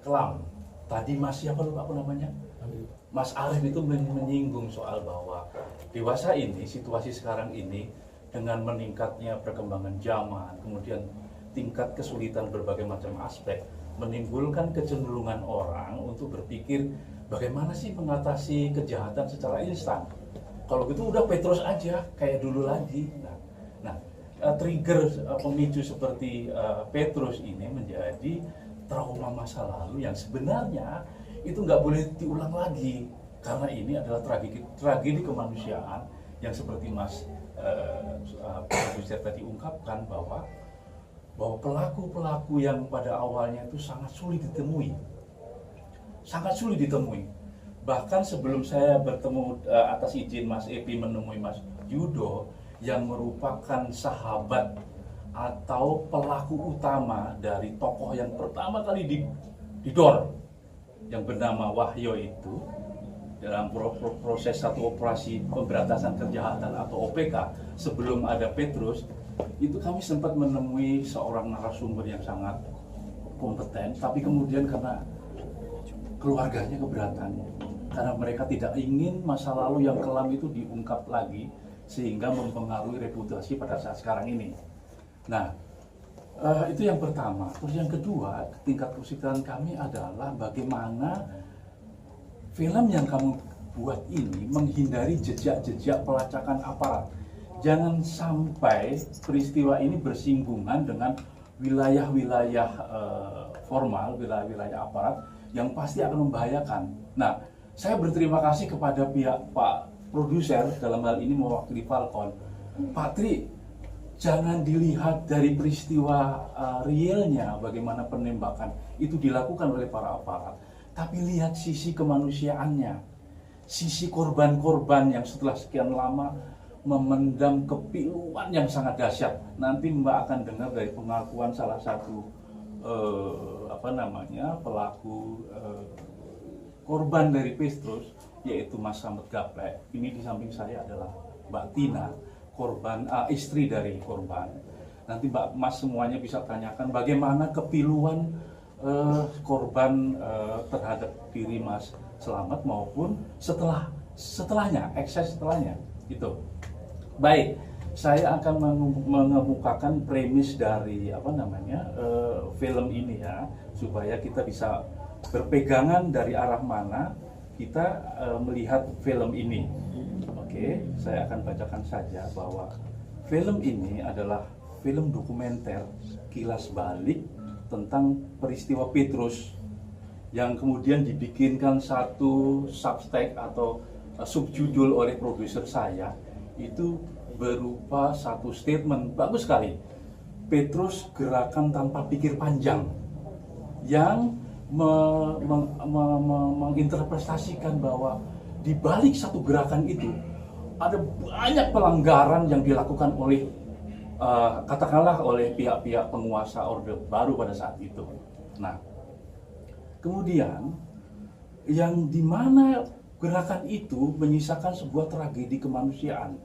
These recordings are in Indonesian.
kelam. Tadi Mas siapa lupa apa namanya? Mas Arief itu menyinggung soal bahwa dewasa ini, situasi sekarang ini dengan meningkatnya perkembangan zaman, kemudian tingkat kesulitan berbagai macam aspek, menimbulkan kecenderungan orang untuk berpikir bagaimana sih mengatasi kejahatan secara instan. Kalau gitu udah Petrus aja kayak dulu lagi. Nah, trigger pemicu seperti Petrus ini menjadi trauma masa lalu yang sebenarnya itu nggak boleh diulang lagi, karena ini adalah tragedi kemanusiaan yang seperti Mas produser tadi ungkapkan bahwa pelaku-pelaku yang pada awalnya itu sangat sulit ditemui. Bahkan sebelum saya bertemu atas izin Mas Epi menemui Mas Yudo yang merupakan sahabat atau pelaku utama dari tokoh yang pertama kali didor yang bernama Wahyo itu dalam proses satu operasi pemberantasan kejahatan atau OPK sebelum ada Petrus, itu kami sempat menemui seorang narasumber yang sangat kompeten, tapi kemudian karena keluarganya keberatan, karena mereka tidak ingin masa lalu yang kelam itu diungkap lagi sehingga mempengaruhi reputasi pada saat sekarang ini. Nah, itu yang pertama. Terus yang kedua, tingkat kesulitan kami adalah bagaimana film yang kamu buat ini menghindari jejak-jejak pelacakan aparat. Jangan sampai peristiwa ini bersinggungan dengan wilayah-wilayah formal, wilayah-wilayah aparat yang pasti akan membahayakan. Nah, saya berterima kasih kepada pihak Pak produser dalam hal ini mewakili Falcon. Pak Tri, jangan dilihat dari peristiwa realnya bagaimana penembakan itu dilakukan oleh para aparat, tapi lihat sisi kemanusiaannya, sisi korban-korban yang setelah sekian lama memendam kepiluan yang sangat dahsyat. Nanti Mbak akan dengar dari pengakuan salah satu pelaku korban dari Petrus, yaitu Mas Slamet Gaplek. Ini di samping saya adalah Mbak Tina, korban istri dari korban. Nanti Mbak Mas semuanya bisa tanyakan bagaimana kepiluan korban terhadap diri Mas Slamet maupun setelahnya, ekses setelahnya itu. Baik, saya akan mengemukakan premis dari film ini ya, supaya kita bisa berpegangan dari arah mana kita melihat film ini. Oke, saya akan bacakan saja bahwa film ini adalah film dokumenter kilas balik tentang peristiwa Petrus yang kemudian dibikinkan satu subtext atau subjudul oleh produser saya, itu berupa satu statement bagus sekali. Petrus gerakan tanpa pikir panjang, yang menginterpretasikan bahwa di balik satu gerakan itu ada banyak pelanggaran yang dilakukan oleh katakanlah oleh pihak-pihak penguasa Orde Baru pada saat itu. Nah, kemudian yang dimana gerakan itu menyisakan sebuah tragedi kemanusiaan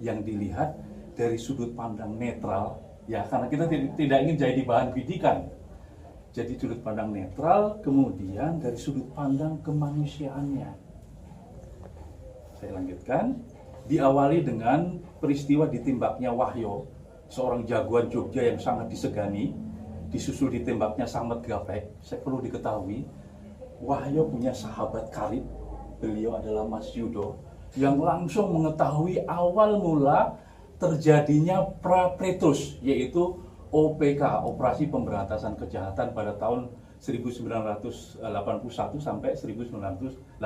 yang dilihat dari sudut pandang netral, ya, karena kita tidak ingin jadi bahan bidikan. Jadi sudut pandang netral, kemudian dari sudut pandang kemanusiaannya. Saya lanjutkan. Diawali dengan peristiwa ditembaknya Wahyo, seorang jagoan Jogja yang sangat disegani, disusul ditembaknya Slamet Gaplek. Saya perlu diketahui, Wahyo punya sahabat karib, beliau adalah Mas Yudo, yang langsung mengetahui awal mula terjadinya Petrus, yaitu OPK, Operasi Pemberantasan Kejahatan pada tahun 1981 sampai 1983.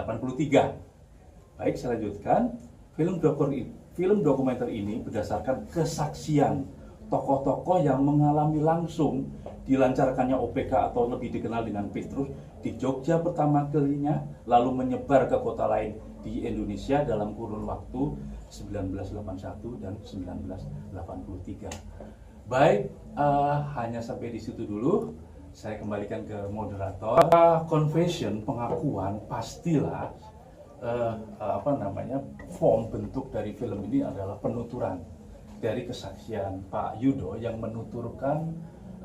Baik, saya lanjutkan. Film dokumenter ini berdasarkan kesaksian tokoh-tokoh yang mengalami langsung dilancarkannya OPK atau lebih dikenal dengan Petrus di Jogja pertama kalinya, lalu menyebar ke kota lain di Indonesia dalam kurun waktu 1981 dan 1983. Baik, hanya sampai di situ dulu. Saya kembalikan ke moderator. Confession, pengakuan, pastilah form bentuk dari film ini adalah penuturan dari kesaksian Pak Yudo yang menuturkan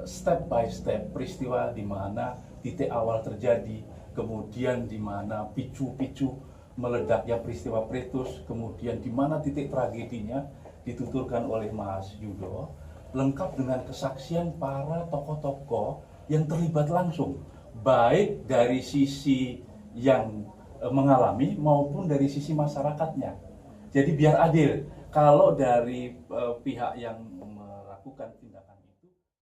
step by step peristiwa di mana titik awal terjadi, kemudian di mana picu-picu meledaknya peristiwa Pretus, kemudian di mana titik tragedinya dituturkan oleh Mas Yudo, lengkap dengan kesaksian para tokoh-tokoh yang terlibat langsung, baik dari sisi yang mengalami maupun dari sisi masyarakatnya. Jadi biar adil, kalau dari pihak yang melakukan tindakan